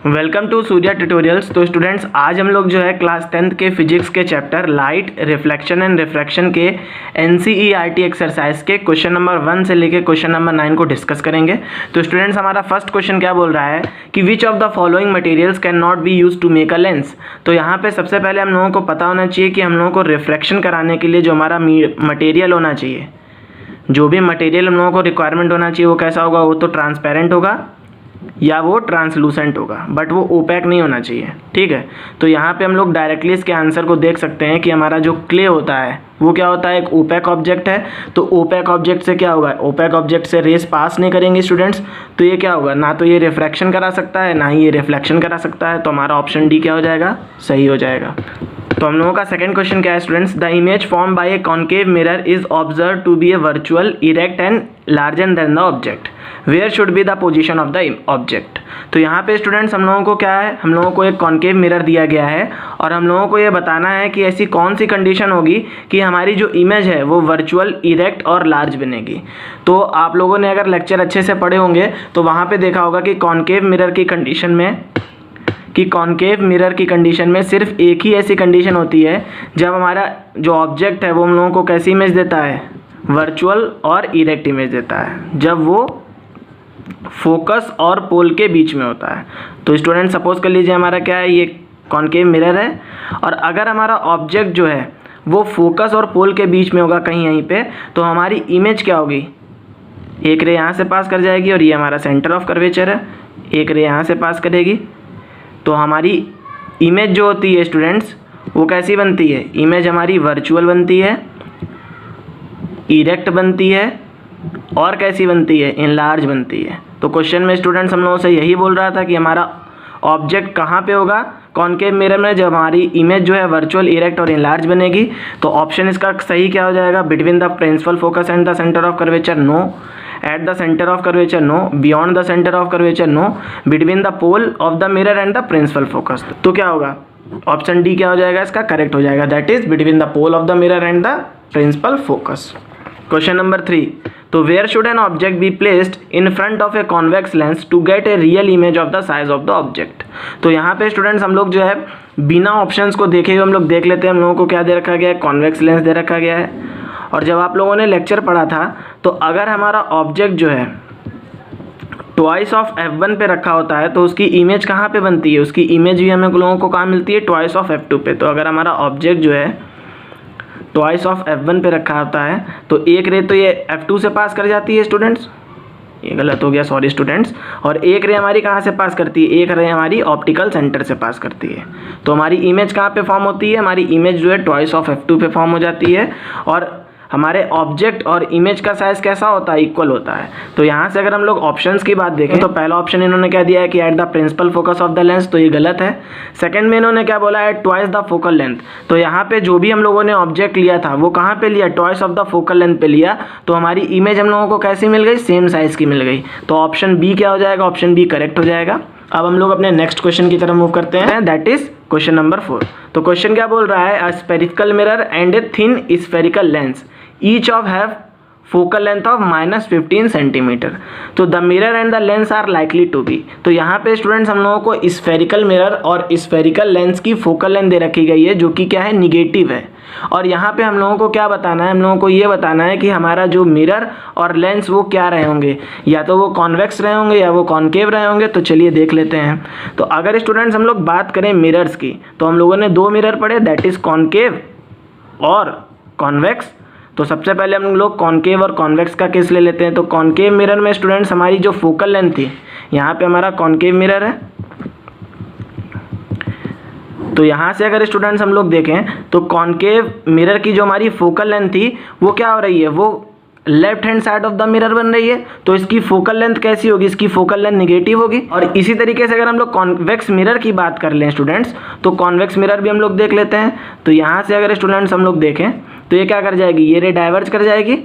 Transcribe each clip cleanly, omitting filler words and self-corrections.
Welcome to Surya tutorials. तो students, आज हम लोग जो है क्लास 10th के फिजिक्स के chapter light, reflection and refraction के NCERT एक्सरसाइज के क्वेश्चन नंबर 1 से लेके क्वेश्चन नंबर 9 को डिस्कस करेंगे। तो स्टूडेंट्स, हमारा फर्स्ट क्वेश्चन क्या बोल रहा है कि which of the following materials can not be use to make a lens. तो यहाँ पे सबसे पहले हम लोगों को पता होना चाहिए कि हम लोगों को रिफ्रैक्शन कराने के लिए जो हमारा मटेरियल होना चाहिए, जो भी मटेरियल हम लोगों को रिक्वायरमेंट होना चाहिए, वो कैसा होगा? वो तो ट्रांसपेरेंट होगा या वो ट्रांसलूसेंट होगा, बट वो ओपैक नहीं होना चाहिए। ठीक है, तो यहाँ पे हम लोग डायरेक्टली इसके आंसर को देख सकते हैं कि हमारा जो क्ले होता है वो क्या होता है? एक ओपैक ऑब्जेक्ट है। तो ओपैक ऑब्जेक्ट से क्या होगा? ओपैक ऑब्जेक्ट से रेस पास नहीं करेंगे स्टूडेंट्स, तो ये क्या होगा? ना तो ये रिफ्रैक्शन करा सकता है, ना ही ये रिफ्लेक्शन करा सकता है। तो हमारा ऑप्शन डी क्या हो जाएगा? सही हो जाएगा। तो हम लोगों का सेकंड क्वेश्चन क्या है students? The image form by a concave mirror is observe to be a virtual, erect and larger than the object, where should be the position of the object. तो यहाँ पे स्टूडेंट्स हम लोगों को क्या है? हम लोगों को एक कॉन्केव मिरर दिया गया है और हम लोगों को ये बताना है कि ऐसी कौन सी कंडीशन होगी कि हमारी जो इमेज है वो वर्चुअल, इरेक्ट और लार्ज बनेगी। तो आप लोगों ने अगर लेक्चर अच्छे से पढ़े होंगे तो वहाँ पे देखा होगा कि कॉन्केव मिरर की कंडीशन में सिर्फ एक ही ऐसी कंडीशन होती है जब हमारा जो ऑब्जेक्ट है वो हम लोगों को कैसी इमेज देता है? वर्चुअल और इरेक्ट इमेज देता है, जब वो फोकस और पोल के बीच में होता है। तो स्टूडेंट, सपोज कर लीजिए हमारा क्या है? ये कॉन्केव मिरर है और अगर हमारा ऑब्जेक्ट जो है वो फोकस और पोल के बीच में होगा कहीं यहीं पे, तो हमारी इमेज क्या होगी? एक रे यहाँ से पास कर जाएगी और ये हमारा सेंटर ऑफ कर्वेचर है, एक रे यहाँ से पास करेगी। तो हमारी इमेज जो होती है स्टूडेंट्स वो कैसी बनती है? इमेज हमारी वर्चुअल बनती है, इरेक्ट बनती है और कैसी बनती है? इनलार्ज बनती है। तो क्वेश्चन में स्टूडेंट्स हम लोगों से यही बोल रहा था कि हमारा ऑब्जेक्ट कहाँ पे होगा कॉन्केव मिरर में, जब हमारी इमेज जो है वर्चुअल, इरेक्ट और इनलार्ज बनेगी। तो ऑप्शन इसका सही क्या हो जाएगा? Between the principal focus and the centre of curvature, no. At the centre of curvature, no. Beyond the centre of curvature, no. Between the pole of the mirror and the principal focus. तो क्या होगा? Option D क्या हो जाएगा? इसका correct हो जाएगा, that is between the pole of the mirror and the principal focus. Question number 3, तो where should an object be placed in front of a convex lens to get a real image of the size of the object. तो यहाँ पे students हम लोग जो है बिना options को देखे हुए हम लोग देख लेते हैं हम लोगों को क्या दे रखा गया है? कॉन्वेक्स लेंस दे रखा गया है। और जब आप लोगों ने लेक्चर पढ़ा था तो अगर हमारा ऑब्जेक्ट जो है ट्वाइस ऑफ f1 पे रखा होता है तो उसकी इमेज कहाँ पे बनती है? उसकी इमेज भी हमें लोगों को कहाँ मिलती है? ट्वाइस ऑफ f2 पे। तो अगर हमारा ऑब्जेक्ट जो है ट्वाइस ऑफ f1 पे रखा होता है तो एक रे तो ये f2 से पास कर जाती है स्टूडेंट्स, ये गलत हो गया, सॉरी स्टूडेंट्स। और एक रे हमारी कहाँ से पास करती है? एक रे हमारी ऑप्टिकल सेंटर से पास करती है। तो हमारी इमेज कहाँ पे फॉर्म होती है? हमारी इमेज जो है ट्वाइस ऑफ f2 पे फॉर्म हो जाती है और हमारे ऑब्जेक्ट और इमेज का साइज कैसा होता है? इक्वल होता है। तो यहाँ से अगर हम लोग ऑप्शंस की बात देखें तो पहला ऑप्शन इन्होंने क्या दिया है कि at the principal focus of the lens, तो ये गलत है। सेकंड में इन्होंने क्या बोला है? Twice the focal length. तो यहाँ पे जो भी हम लोगों ने ऑब्जेक्ट लिया था वो कहाँ पे लिया? Twice of the focal length पे लिया। तो हमारी इमेज हम लोगों को कैसी मिल गई? सेम साइज की मिल गई। तो ऑप्शन बी क्या हो जाएगा? ऑप्शन बी करेक्ट हो जाएगा। अब हम लोग अपने नेक्स्ट क्वेश्चन की तरफ मूव करते हैं, दैट इज क्वेश्चन नंबर 4। तो क्वेश्चन क्या बोल रहा है? A spherical mirror and a thin spherical lens each of have focal length of -15 centimetre. तो the mirror and the lens are likely to be. तो यहाँ पे स्टूडेंट्स हम लोगों को स्फेरिकल मिरर और स्फेरिकल लेंस की फोकल लेंथ दे रखी गई है जो कि क्या है? निगेटिव है। और यहाँ पे हम लोगों को क्या बताना है? हम लोगों को ये बताना है कि हमारा जो मिरर और लेंस वो क्या रहे होंगे, या तो वो कॉन्वेक्स रहे होंगे या वो कॉन्केव रहे होंगे। तो चलिए देख लेते हैं। तो अगर स्टूडेंट्स हम लोग बात करें मिरर्स की तो हम लोगों ने दो मिरर पढ़े, दैट इज कॉन्केव और कॉन्वेक्स। तो सबसे पहले हम लोग कॉन्केव और कॉन्वेक्स का केस ले लेते हैं। तो कॉन्केव मिरर में स्टूडेंट्स हमारी जो फोकल लेंथ थी, यहाँ पे हमारा कॉन्केव मिरर है, तो यहाँ से अगर स्टूडेंट्स हम लोग देखें तो कॉन्केव मिरर की जो हमारी फोकल लेंथ थी वो क्या हो रही है? वो left hand side of the mirror बन रही है। तो इसकी फोकल लेंथ कैसी होगी? इसकी फोकल लेंथ निगेटिव होगी। और इसी तरीके से अगर हम लोग कॉन्वेक्स मिरर की बात कर लें स्टूडेंट्स, तो कॉन्वेक्स मिरर भी हम लोग देख लेते हैं। तो यहाँ से अगर स्टूडेंट्स हम लोग देखें तो ये क्या कर जाएगी? ये रे डाइवर्ज कर जाएगी,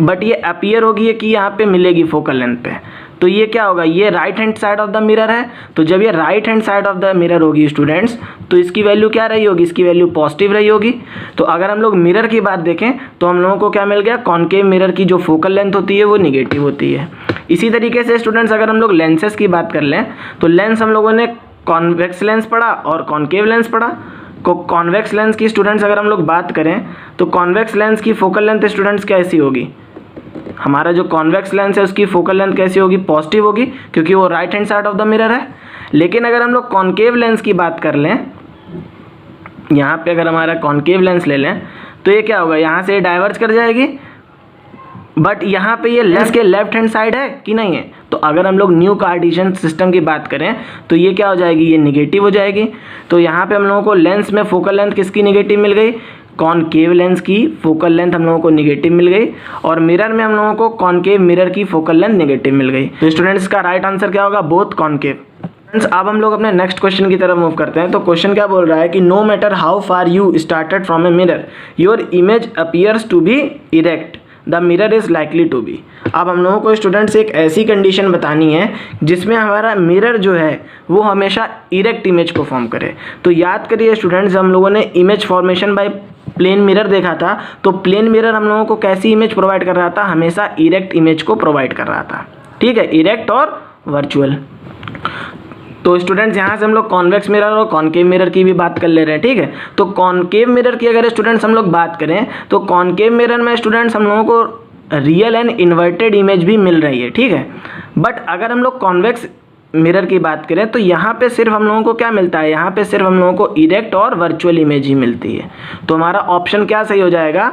बट ये अपीयर होगी कि यहाँ पे मिलेगी फोकल लेंथ पे। तो ये क्या होगा, ये right hand side of the mirror है। तो जब ये right hand side of the mirror होगी स्टूडेंट्स, तो इसकी वैल्यू क्या रही होगी, इसकी वैल्यू पॉजिटिव रही होगी। तो अगर हम लोग मिरर की बात देखें तो हम लोगों को क्या मिल गया, कॉनकेव मिरर की जो फोकल लेंथ होती है वो निगेटिव होती है। इसी तरीके से स्टूडेंट्स अगर हम लोग लेंसेज की बात कर लें तो लेंस हम लोगों ने कॉन्वेक्स लेंस पढ़ा और कॉनकेव लेंस पढ़ा। कॉन्वेक्स लेंस की स्टूडेंट्स अगर हम लोग बात करें तो कॉन्वेक्स लेंस की फोकल लेंथ स्टूडेंट्स कैसी होगी, हमारा जो कॉन्वेक्स लेंस है उसकी फोकल लेंथ कैसी होगी, पॉजिटिव होगी, क्योंकि वो right hand side of the mirror है। लेकिन अगर हम लोग कॉनकेव लेंस की बात कर लें, यहाँ पे अगर हमारा कॉनकेव लेंस ले लें तो ये क्या होगा, यहाँ से डाइवर्ज कर जाएगी, बट यहाँ पे ये लेंस के लेफ्ट हैंड साइड है कि नहीं है। तो अगर हम लोग न्यू कार्टेशियन सिस्टम की बात करें तो ये क्या हो जाएगी, ये निगेटिव हो जाएगी। तो यहाँ पे हम लोगों को लेंस में फोकल लेंथ किसकी निगेटिव मिल गई, कॉनकेव लेंस की फोकल लेंथ हम लोगों को निगेटिव मिल गई, और मिरर में हम लोगों को कॉनकेव मिरर की फोकल लेंथ निगेटिव मिल गई। तो स्टूडेंट्स का राइट आंसर क्या होगा, बोथ कॉनकेव। फ्रेंड्स अब हम लोग अपने नेक्स्ट क्वेश्चन की तरफ मूव करते हैं। तो क्वेश्चन क्या बोल रहा है कि no matter how far you started from a mirror your image appears to be erect the mirror is likely to be. अब हम लोगों को स्टूडेंट्स एक ऐसी कंडीशन बतानी है जिसमें हमारा मिरर जो है वो हमेशा इरेक्ट इमेज को फॉर्म करे। तो याद करिए स्टूडेंट्स, हम लोगों ने image formation by plane mirror देखा था। तो प्लेन मिरर हम लोगों को कैसी इमेज प्रोवाइड कर रहा था, हमेशा इरेक्ट इमेज को प्रोवाइड कर रहा था। ठीक है, इरेक्ट और वर्चुअल। तो स्टूडेंट्स यहाँ से हम लोग कॉन्वेक्स मिरर और कॉनकेव मिरर की भी बात कर ले रहे हैं। ठीक है, तो कॉनकेव मिरर की अगर स्टूडेंट्स हम लोग बात करें तो कॉनकेव मिरर में स्टूडेंट्स हम लोगों को रियल एंड इन्वर्टेड इमेज भी मिल रही है। ठीक है, बट अगर हम लोग कॉन्वेक्स मिरर की बात करें तो यहाँ पे सिर्फ हम लोगों को क्या मिलता है, यहाँ पे सिर्फ हम लोगों को इरेक्ट और वर्चुअल इमेज ही मिलती है। तो हमारा ऑप्शन क्या सही हो जाएगा,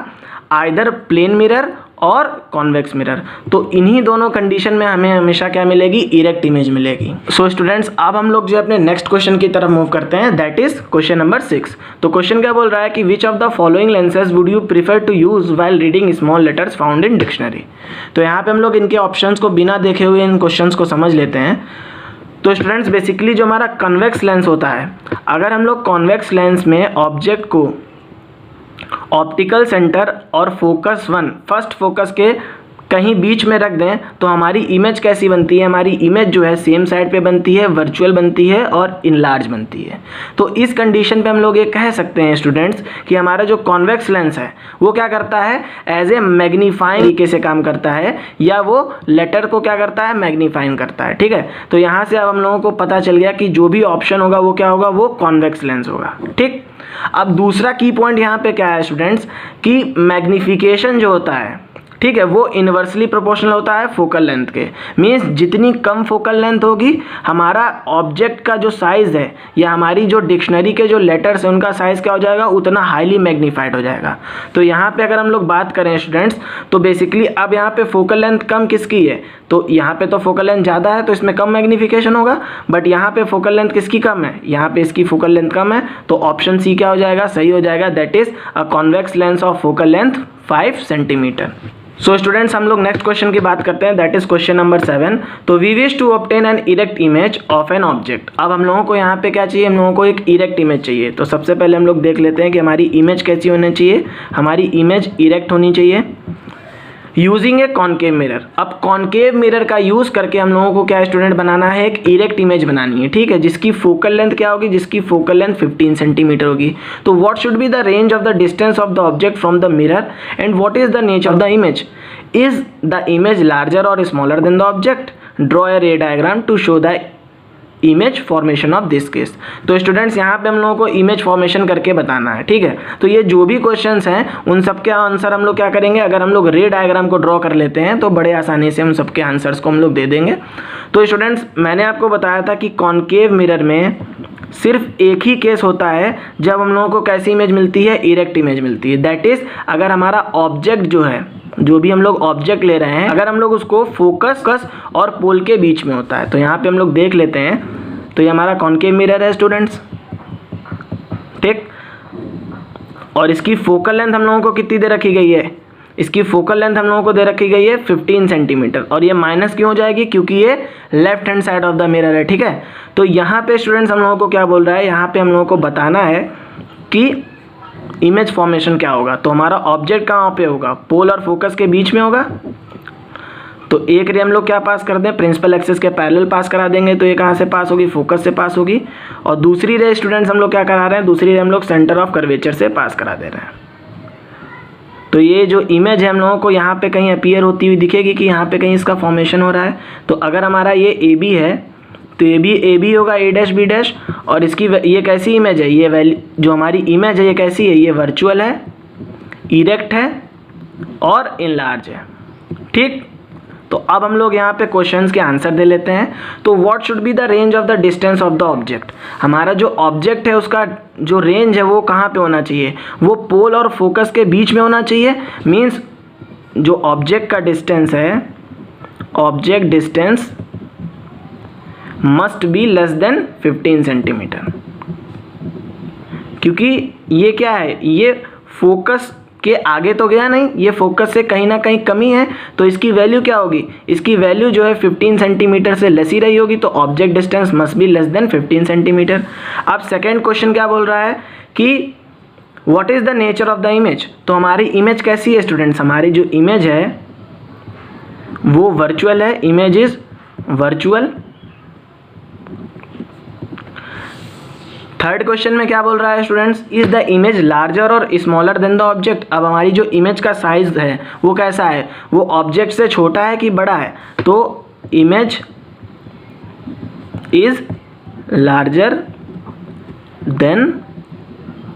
आइदर प्लेन मिरर और कॉन्वेक्स मिरर। तो इन्हीं दोनों कंडीशन में हमें हमेशा क्या मिलेगी, इरेक्ट इमेज मिलेगी। सो स्टूडेंट्स अब हम लोग जो अपने नेक्स्ट क्वेश्चन की तरफ मूव करते हैं, दैट इज क्वेश्चन नंबर 6। तो क्वेश्चन क्या बोल रहा है कि which of the following lenses would you prefer to use while reading small letters found in dictionary. तो यहाँ पे हम लोग इनके ऑप्शंस को बिना देखे हुए इन क्वेश्चंस को समझ लेते हैं। तो स्टूडेंट्स बेसिकली जो हमारा कन्वेक्स लेंस होता है, अगर हम लोग कॉन्वेक्स लेंस में ऑब्जेक्ट को ऑप्टिकल सेंटर और फोकस 1 फर्स्ट फोकस के कहीं बीच में रख दें तो हमारी इमेज कैसी बनती है, हमारी इमेज जो है सेम साइड पे बनती है, वर्चुअल बनती है और इनलार्ज बनती है। तो इस कंडीशन पे हम लोग ये कह सकते हैं स्टूडेंट्स कि हमारा जो कॉन्वेक्स लेंस है वो क्या करता है, एज ए मैग्नीफाइंग तरीके से काम करता है, या वो लेटर को क्या करता है, मैग्नीफाइंग करता है। ठीक है, तो यहाँ से अब हम लोगों को पता चल गया कि जो भी ऑप्शन होगा वो क्या होगा, वो कॉन्वेक्स लेंस होगा। ठीक, अब दूसरा की पॉइंट यहाँ पे क्या है स्टूडेंट्स कि मैग्निफिकेशन जो होता है, ठीक है, वो इन्वर्सली प्रोपोर्शनल होता है फोकल लेंथ के। मीन्स जितनी कम फोकल लेंथ होगी हमारा ऑब्जेक्ट का जो साइज़ है या हमारी जो डिक्शनरी के जो लेटर्स हैं उनका साइज़ क्या हो जाएगा, उतना हाईली मैग्नीफाइड हो जाएगा। तो यहाँ पे अगर हम लोग बात करें स्टूडेंट्स तो बेसिकली अब यहाँ पे फोकल लेंथ कम किसकी है, तो यहाँ पे तो फोकल लेंथ ज़्यादा है तो इसमें कम मैग्नीफिकेशन होगा, बट यहाँ पे फोकल लेंथ किसकी कम है, यहाँ पे इसकी फोकल लेंथ कम है। तो ऑप्शन सी क्या हो जाएगा, सही हो जाएगा, that is a convex lens of focal length 5 centimetre. So students हम लोग नेक्स्ट क्वेश्चन की बात करते हैं, दैट इज क्वेश्चन नंबर 7। तो we wish to obtain an erect image of an object. अब हम लोगों को यहाँ पे क्या चाहिए, हम लोगों को एक इरेक्ट इमेज चाहिए। तो सबसे पहले हम लोग देख लेते हैं कि हमारी इमेज कैसी होनी चाहिए, हमारी इमेज इरेक्ट होनी चाहिए यूजिंग ए कॉनकेव मिरर। अब कॉनकेव मिरर का यूज़ करके हम लोगों को क्या स्टूडेंट बनाना है, एक इरेक्ट इमेज बनानी है। ठीक है, जिसकी फोकल लेंथ क्या होगी, जिसकी फोकल लेंथ 15 सेंटीमीटर होगी। तो what should be the range of the distance of the object from the mirror and what is the nature of the image, is the image larger और smaller than the object, draw a ray diagram to show the image formation of this case. तो students यहाँ पे हम लोगों को image formation करके बताना है। ठीक है, तो ये जो भी क्वेश्चंस हैं उन सबके आंसर हम लोग क्या करेंगे, अगर हम लोग रे डायग्राम को ड्रॉ कर लेते हैं तो बड़े आसानी से हम सबके आंसर्स को हम लोग दे देंगे। तो स्टूडेंट्स मैंने आपको बताया था कि कॉनकेव मिरर में सिर्फ एक ही केस होता है जब हम लोगों को कैसी इमेज मिलती है, इरेक्ट इमेज मिलती है। दैट इज अगर हमारा ऑब्जेक्ट जो है, जो भी हम लोग ऑब्जेक्ट ले रहे हैं, अगर हम लोग उसको फोकस और पोल के बीच में होता है। तो यहाँ पे हम लोग देख लेते हैं, तो ये हमारा कॉनकेव मिरर है स्टूडेंट्स। ठीक, और इसकी फोकल लेंथ हम लोगों को कितनी दे रखी गई है, इसकी फोकल लेंथ हम लोगों को दे रखी गई है 15 सेंटीमीटर। और ये माइनस क्यों हो जाएगी, क्योंकि ये left hand side of the mirror है। ठीक है, तो यहाँ पे स्टूडेंट्स हम लोगों को क्या बोल रहा है, यहाँ पे हम लोगों को बताना है कि इमेज फॉर्मेशन क्या होगा। तो हमारा ऑब्जेक्ट कहाँ पे होगा, पोल और फोकस के बीच में होगा। तो एक रे हम लोग क्या पास कर दें, प्रिंसिपल एक्सिस के पैरेलल पास करा देंगे, तो ये कहाँ से पास होगी, फोकस से पास होगी। और दूसरी रे स्टूडेंट्स हम लोग क्या करा रहे हैं, दूसरी रे हम लोग सेंटर ऑफ कर्वेचर से पास करा दे रहे हैं। तो ये जो इमेज है हम लोगों को यहाँ पे कहीं अपीयर होती हुई दिखेगी कि यहाँ पे कहीं इसका फॉर्मेशन हो रहा है। तो अगर हमारा ये ए बी है तो ए बी होगा ए डैश बी डैश, और इसकी ये कैसी इमेज है, ये वैल्यू जो हमारी इमेज है ये कैसी है, ये वर्चुअल है, इरेक्ट है और इनलार्ज है। ठीक, तो अब हम लोग यहाँ पे क्वेश्चंस के आंसर दे लेते हैं। तो what should be the range of the distance of the object, हमारा जो ऑब्जेक्ट है उसका जो रेंज है वो कहाँ पे होना चाहिए, वो पोल और फोकस के बीच में होना चाहिए। मीन्स जो ऑब्जेक्ट का डिस्टेंस है, object distance must be less than 15 centimetre, क्योंकि ये क्या है, ये फोकस के आगे तो गया नहीं, ये फोकस से कहीं ना कहीं कमी है, तो इसकी वैल्यू क्या होगी, इसकी वैल्यू जो है 15 सेंटीमीटर से लेस ही रही होगी। तो object distance must be less than 15 centimetre. अब सेकेंड क्वेश्चन क्या बोल रहा है कि what is the nature of the image, तो हमारी इमेज कैसी है स्टूडेंट्स, हमारी जो इमेज है वो वर्चुअल है, image is virtual. Third question में क्या बोल रहा है students, is the image larger और स्मॉलर देन द ऑब्जेक्ट। अब हमारी जो इमेज का साइज है वो कैसा है, वो ऑब्जेक्ट से छोटा है कि बड़ा है, तो image is larger than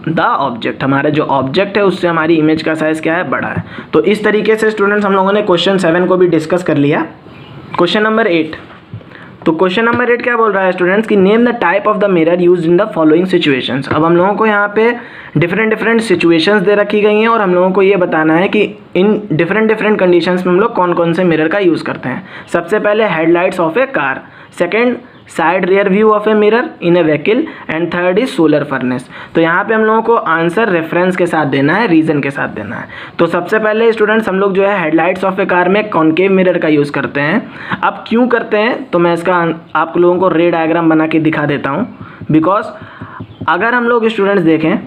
the object, हमारा जो ऑब्जेक्ट है उससे हमारी इमेज का साइज क्या है, बड़ा है। तो इस तरीके से स्टूडेंट्स हम लोगों ने क्वेश्चन 7 को भी डिस्कस कर लिया। क्वेश्चन नंबर 8, तो क्वेश्चन नंबर 8 क्या बोल रहा है स्टूडेंट्स कि name the type of the mirror used in the following situations. अब हम लोगों को यहाँ पे डिफरेंट सिचुएशंस दे रखी गई हैं और हम लोगों को ये बताना है कि इन डिफरेंट कंडीशंस में हम लोग कौन कौन से मिरर का यूज़ करते हैं। सबसे पहले headlights of A car, second side rear view of a mirror in A vehicle, and third is solar furnace. तो यहाँ पे हम लोगों को आंसर रेफरेंस के साथ देना है, रीजन के साथ देना है। तो सबसे पहले स्टूडेंट्स हम लोग जो है हेडलाइट्स ऑफ ए कार में कॉनकेव मिरर का यूज़ करते हैं। अब क्यों करते हैं तो मैं इसका आप लोगों को रे डायग्राम बना के दिखा देता हूँ। बिकॉज अगर हम लोग स्टूडेंट्स देखें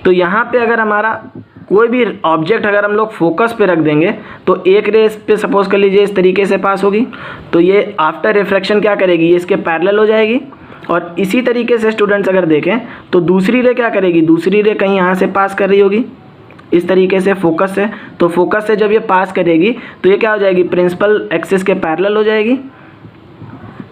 तो यहाँ पे अगर हमारा कोई भी ऑब्जेक्ट अगर हम लोग फोकस पे रख देंगे तो एक रे इस पे सपोज कर लीजिए इस तरीके से पास होगी, तो ये आफ्टर रिफ्रैक्शन क्या करेगी, ये इसके पैरेलल हो जाएगी। और इसी तरीके से स्टूडेंट्स अगर देखें तो दूसरी रे क्या करेगी, दूसरी रे कहीं यहाँ से पास कर रही होगी इस तरीके से फोकस से, तो फोकस से जब ये पास करेगी तो ये क्या हो जाएगी, प्रिंसिपल एक्सिस के पैरेलल हो जाएगी।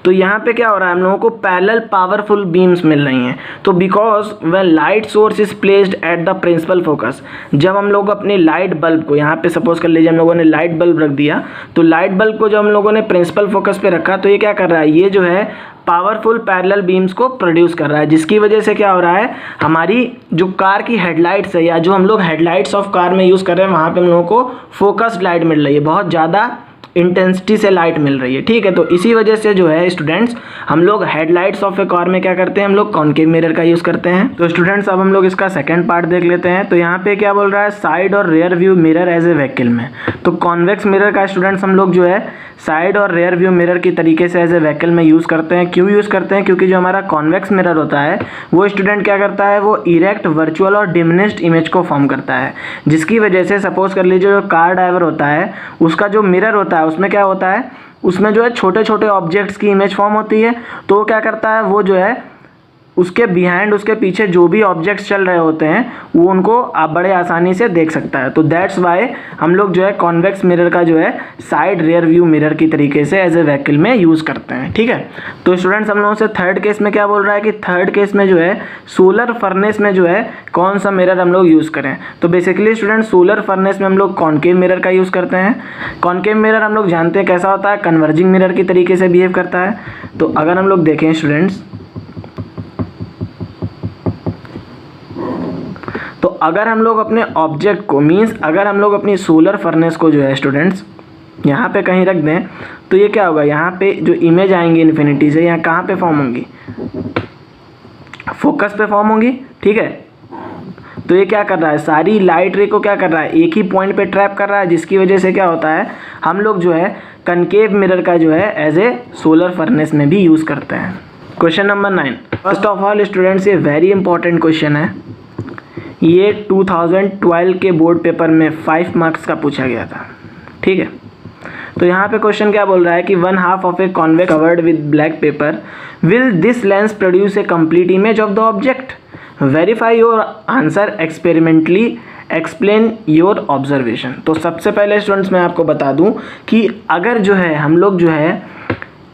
तो यहाँ पे क्या हो रहा है, हम लोगों को पैरेलल पावरफुल बीम्स मिल रही हैं। तो because when light source is placed at the principal focus, जब हम लोग अपने लाइट बल्ब को यहाँ पे सपोज कर लीजिए हम लोगों ने लाइट बल्ब रख दिया, तो लाइट बल्ब को जब हम लोगों ने प्रिंसिपल फोकस पे रखा तो ये क्या कर रहा है, ये जो है पावरफुल पैरेलल बीम्स को प्रोड्यूस कर रहा है, जिसकी वजह से क्या हो रहा है, हमारी जो कार की हेडलाइट्स है या जो हम लोग हेडलाइट्स ऑफ कार में यूज़ कर रहे हैं वहाँ पे हम लोगों को फोकस्ड लाइट मिल रही है, बहुत ज़्यादा इंटेंसिटी से लाइट मिल रही है। ठीक है, तो इसी वजह से जो है स्टूडेंट्स हम लोग हेडलाइट्स ऑफ ए कार में क्या करते हैं, हम लोग कॉनकेव मिरर का यूज़ करते हैं। तो स्टूडेंट्स अब हम लोग इसका सेकंड पार्ट देख लेते हैं। तो यहाँ पे क्या बोल रहा है, साइड और rear view mirror as a vehicle में। तो कॉन्वेक्स मिरर का स्टूडेंट्स हम लोग जो है साइड और रियर व्यू मिरर की तरीके से एज ए व्हीकल में यूज़ करते हैं। क्यों यूज़ करते हैं, क्योंकि जो हमारा कॉन्वेक्स मिरर होता है वो स्टूडेंट क्या करता है, वो इरेक्ट, वर्चुअल और डिमिनिश्ड इमेज को फॉर्म करता है, जिसकी वजह से सपोज कर लीजिए जो कार ड्राइवर होता है उसका जो मिरर होता है उसमें क्या होता है, उसमें जो है छोटे छोटे ऑब्जेक्ट्स की इमेज फॉर्म होती है। तो वो क्या करता है, वो जो है उसके बिहाइंड, उसके पीछे जो भी ऑब्जेक्ट्स चल रहे होते हैं वो उनको आप बड़े आसानी से देख सकता है। तो दैट्स वाई हम लोग जो है कॉन्वेक्स मिरर का जो है साइड रियर व्यू मिरर की तरीके से एज ए व्हीकल में यूज़ करते हैं। ठीक है, तो स्टूडेंट्स हम लोगों से थर्ड केस में क्या बोल रहा है कि थर्ड केस में जो है सोलर फर्नेस में जो है कौन सा मिरर हम लोग यूज़ करें। तो बेसिकली स्टूडेंट सोलर फर्नेस में हम लोग कॉनकेव मिरर का यूज़ करते हैं। कॉनकेव मिरर हम लोग जानते हैं कैसा होता है, कन्वर्जिंग मिरर की तरीके से बिहेव करता है। तो अगर हम लोग देखें स्टूडेंट्स, तो अगर हम लोग अपने ऑब्जेक्ट को मीन्स अगर हम लोग अपनी सोलर फर्नेस को जो है स्टूडेंट्स यहाँ पे कहीं रख दें तो ये क्या होगा, यहाँ पे जो इमेज आएंगी इन्फिनिटी से यहाँ कहाँ पे फॉर्म होंगी, फोकस पे फॉर्म होंगी। ठीक है, तो ये क्या कर रहा है, सारी लाइट रे को क्या कर रहा है, एक ही पॉइंट पे ट्रैप कर रहा है, जिसकी वजह से क्या होता है, हम लोग जो है कनकेव मिरर का जो है एज ए सोलर फर्नेस में भी यूज़ करते हैं। Question number 9, first of all students ये वेरी इंपॉर्टेंट क्वेश्चन है। ये 2012 के बोर्ड पेपर में 5 मार्क्स का पूछा गया था। ठीक है, तो यहाँ पे क्वेश्चन क्या बोल रहा है कि 1/2 of a convex covered with black pepper, will this lens produce a complete image of the object, verify your answer experimentally, explain your observation. तो सबसे पहले स्टूडेंट्स मैं आपको बता दूं कि अगर जो है हम लोग जो है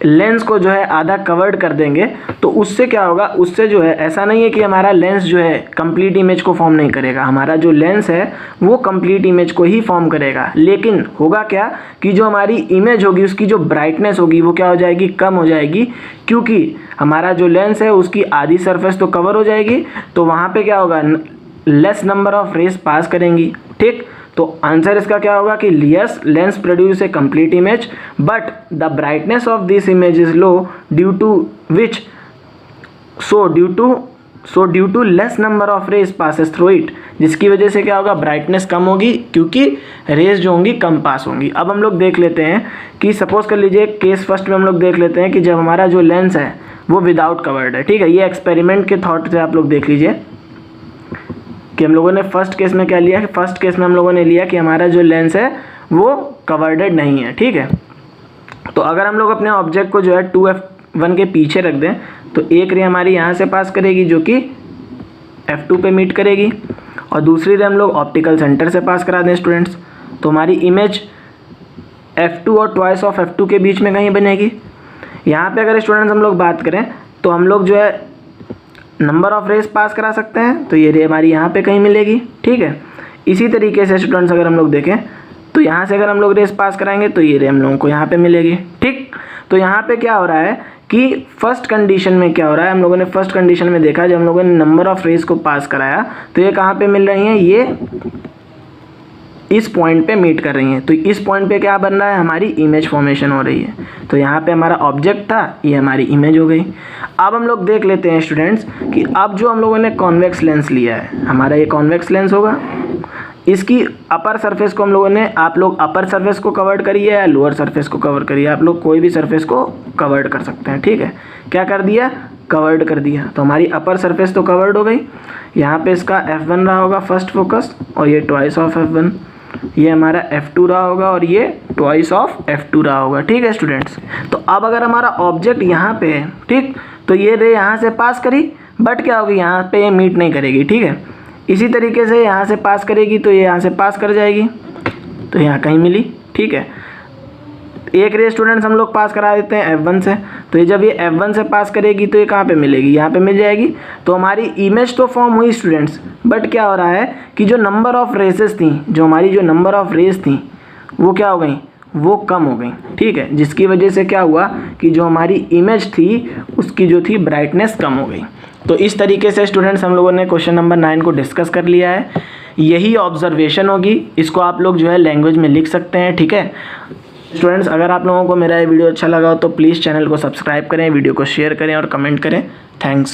लेंस को जो है आधा कवर्ड कर देंगे तो उससे क्या होगा, उससे जो है ऐसा नहीं है कि हमारा लेंस जो है कंप्लीट इमेज को फॉर्म नहीं करेगा, हमारा जो लेंस है वो कंप्लीट इमेज को ही फॉर्म करेगा। लेकिन होगा क्या कि जो हमारी इमेज होगी उसकी जो ब्राइटनेस होगी वो क्या हो जाएगी, कम हो जाएगी, क्योंकि हमारा जो लेंस है उसकी आधी सरफेस तो कवर हो जाएगी, तो वहाँ पे क्या होगा, less number of rays pass करेंगी। ठीक, तो आंसर इसका क्या होगा कि yes, lens produce a complete image but the brightness of this image is low due to which due to less number of rays passes through it, जिसकी वजह से क्या होगा, ब्राइटनेस कम होगी क्योंकि रेज जो होंगी कम पास होंगी। अब हम लोग देख लेते हैं कि सपोज कर लीजिए केस फर्स्ट में हम लोग देख लेते हैं कि जब हमारा जो लेंस है वो विदाउट कवर्ड है। ठीक है, ये एक्सपेरिमेंट के थॉट से आप लोग देख लीजिए कि हम लोगों ने फर्स्ट केस में क्या लिया कि फर्स्ट केस में हम लोगों ने लिया कि हमारा जो लेंस है वो कवर्डेड नहीं है। ठीक है, तो अगर हम लोग अपने ऑब्जेक्ट को जो है 2f1 के पीछे रख दें तो एक रे हमारी यहाँ से पास करेगी जो कि f2 पे मीट करेगी, और दूसरी रे हम लोग ऑप्टिकल सेंटर से पास करा दें स्टूडेंट्स, तो हमारी इमेज f2 और ट्वाइस ऑफ f2 के बीच में कहीं बनेगी। यहाँ पे अगर स्टूडेंट्स हम लोग बात करें तो हम लोग जो है नंबर ऑफ रेज पास करा सकते हैं, तो ये रे हमारी यहाँ पे कहीं मिलेगी। ठीक है, इसी तरीके से स्टूडेंट्स अगर हम लोग देखें तो यहाँ से अगर हम लोग रेज पास कराएंगे तो ये रे हम लोगों को यहाँ पे मिलेगी। ठीक, तो यहाँ पे क्या हो रहा है कि फर्स्ट कंडीशन में क्या हो रहा है, हम लोगों ने फर्स्ट कंडीशन में देखा जब हम लोगों ने नंबर ऑफ रेज को पास कराया तो ये कहाँ पे मिल रही हैं, ये इस पॉइंट पे मीट कर रही हैं, तो इस पॉइंट पे क्या बन रहा है, हमारी इमेज फॉर्मेशन हो रही है। तो यहाँ पे हमारा ऑब्जेक्ट था, ये हमारी इमेज हो गई। अब हम लोग देख लेते हैं स्टूडेंट्स कि अब जो हम लोगों ने कॉन्वेक्स लेंस लिया है, हमारा ये कॉन्वेक्स लेंस होगा, इसकी अपर सरफेस को हम लोगों ने, आप लोग अपर सरफेस को कवर्ड करिए या लोअर सरफेस को कवर करिए, आप लोग कोई भी सरफेस को कवर्ड कर सकते हैं। ठीक है, क्या कर दिया, कवर्ड कर दिया, तो हमारी अपर सरफेस तो कवर्ड हो गई। यहाँ पे इसका f1 रहा होगा फर्स्ट फोकस, और ये ट्वाइस ऑफ f1, ये हमारा f2 रहा होगा, और ये ट्वाइस ऑफ f2 रहा होगा। ठीक है स्टूडेंट्स, तो अब अगर हमारा ऑब्जेक्ट यहाँ पे है, ठीक, तो ये रे यहाँ से पास करी, बट क्या होगी, यहाँ पे ये मीट नहीं करेगी। ठीक है, इसी तरीके से यहाँ से पास करेगी तो ये यहाँ से पास कर जाएगी, तो यहाँ कहीं मिली। ठीक है, एक रे स्टूडेंट्स हम लोग पास करा देते हैं f1 से, तो ये जब ये f1 से पास करेगी तो ये कहाँ पे मिलेगी, यहाँ पे मिल जाएगी। तो हमारी इमेज तो फॉर्म हुई स्टूडेंट्स, बट क्या हो रहा है कि जो नंबर ऑफ रेसेस थी, जो हमारी जो नंबर ऑफ रेस थी वो क्या हो गई, वो कम हो गई। ठीक है, जिसकी वजह से क्या हुआ कि जो हमारी इमेज थी उसकी जो थी ब्राइटनेस कम हो गई। तो इस तरीके से स्टूडेंट्स हम लोगों ने क्वेश्चन नंबर 9 को डिस्कस कर लिया है। यही ऑब्जर्वेशन होगी, इसको आप लोग जो है लैंग्वेज में लिख सकते हैं। ठीक है स्टूडेंट्स, अगर आप लोगों को मेरा ये वीडियो अच्छा लगा हो तो प्लीज़ चैनल को सब्सक्राइब करें, वीडियो को शेयर करें और कमेंट करें। थैंक्स।